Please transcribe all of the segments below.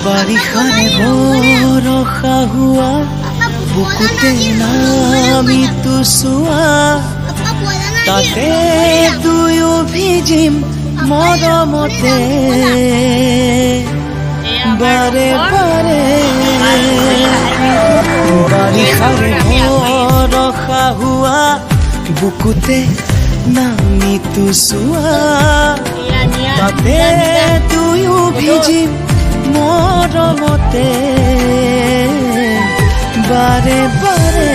বাৰিষাৰে বৰষা হোৱা বুকুতে নামি চোৱা তাতে দুয়ো ভিজিম মৰমতে বাৰে বাৰে বাৰিষাৰে বৰষা হোৱা বুকুতে নামি চোৱা তাতে দুয়ো ভিজিম মৰমতে বাৰে বাৰে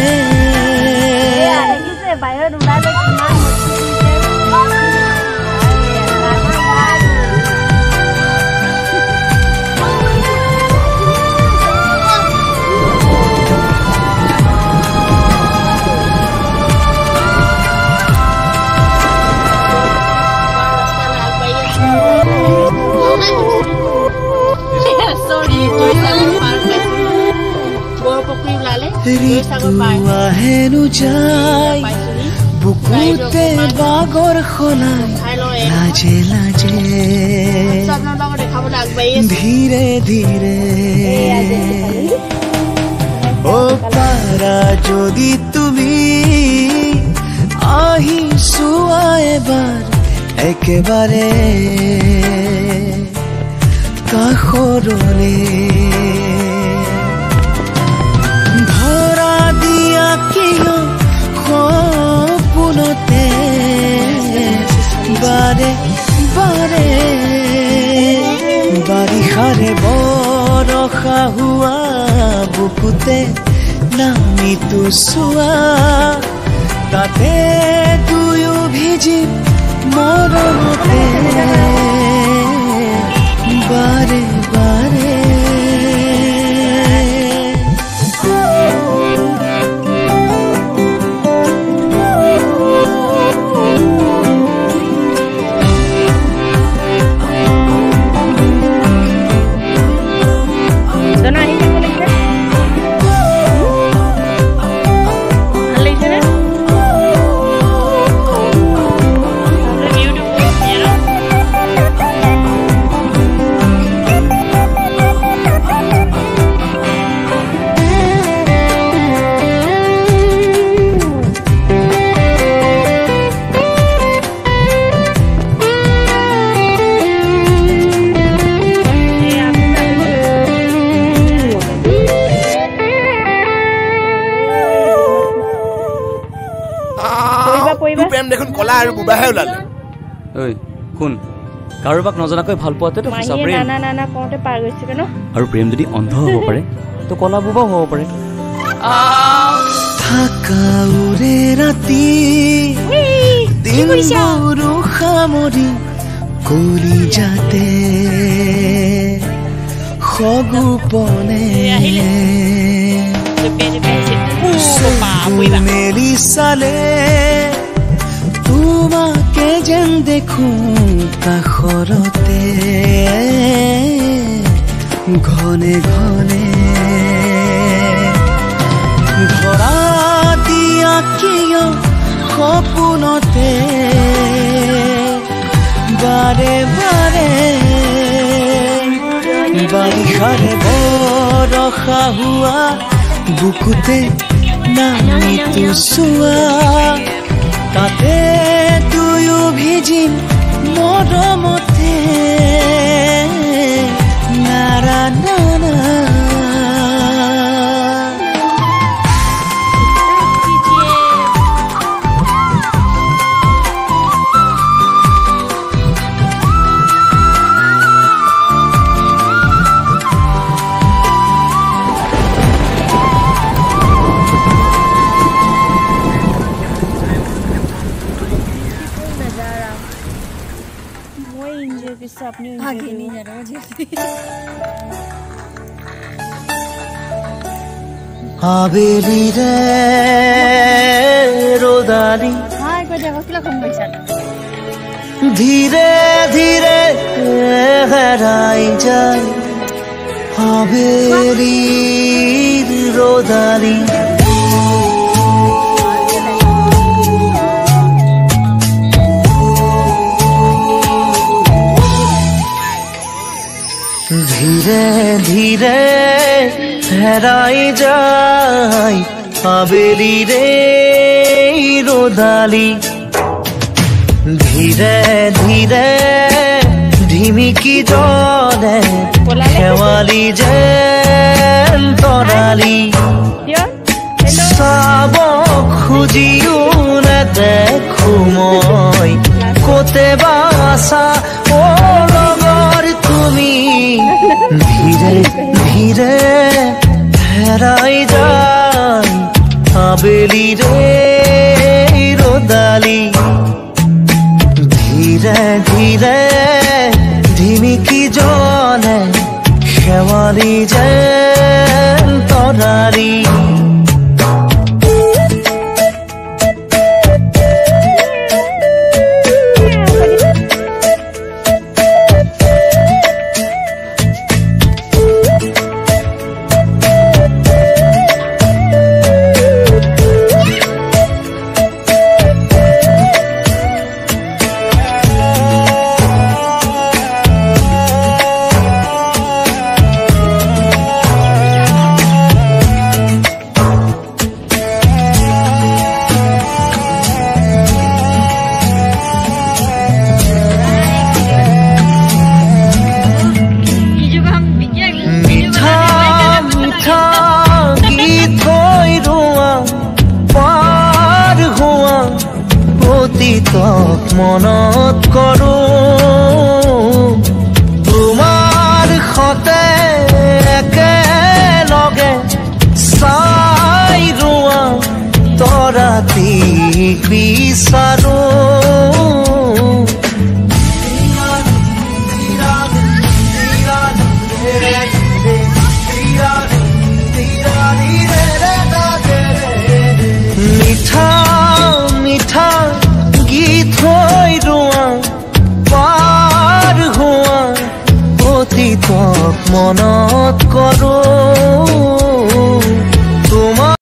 ঋতু আহেনো যায় বুকুতে বাগৰ সলাই লাজে লাজে ধীৰে ধীৰে ও পাৰা যদি তুমি আহি চোৱা এবাৰ একেবাৰে কাষৰলে সপোনতে বাৰে বাৰে বাৰিষাৰে বৰষা হোৱা বুকুতে নামি চোৱা তাতে দুয়ো ভিজিম মৰমতে বাৰে বাৰে প্ৰেম দেখোন কলা আৰু বুবাহে ওলালে ঐ কোন কাৰোবাক নজনাকৈ ভাল পোৱাতেতো সঁচা প্ৰেম না না না কোতে পাৰ গৈছে ন আৰু প্ৰেম যদি অন্ধ হ'ব পাৰে তো কলা বুবাও হ'ব পাৰে থাকাউৰে ৰাতি দিনবোৰ সামৰি কৰি যাতে সগুপনে মেলি চালে তোমাকে যেন দেখো কাষৰতে ঘনে ঘনে ধৰা দিয়া কিয় সপোনতে বাৰে বাৰে বাৰিষাৰে বৰষা হোৱা বুকুতে নামি চোৱা তাতে দুয়ো ভিজিম মৰমতে নাৰা নানা आगे नहीं जा रहा मुझे आबेली रे रोदाली हां को जगह किला कम पैसा धीरे धीरे हराई जाए आबेली रोदाली ধীৰে হেৰাই যায় আবেলিৰে ৰ'দালি ধীৰে ধীৰে ঢিমিকি জ্বলে শেৱালি যেন তৰালি চাব খুজিও নেদেখো মই কোতে বাছা অ লগৰ তুমি ধীৰে ধীৰে হেৰাই যায় আবেলিৰে ৰ'দালি ধীৰে ধীৰে ঢিমিকি জ্বলে শেৱালি যেন তৰালি মনত কৰো তোমাৰ সতে একেলগে চাই ৰোৱা তৰাতি বিচাৰো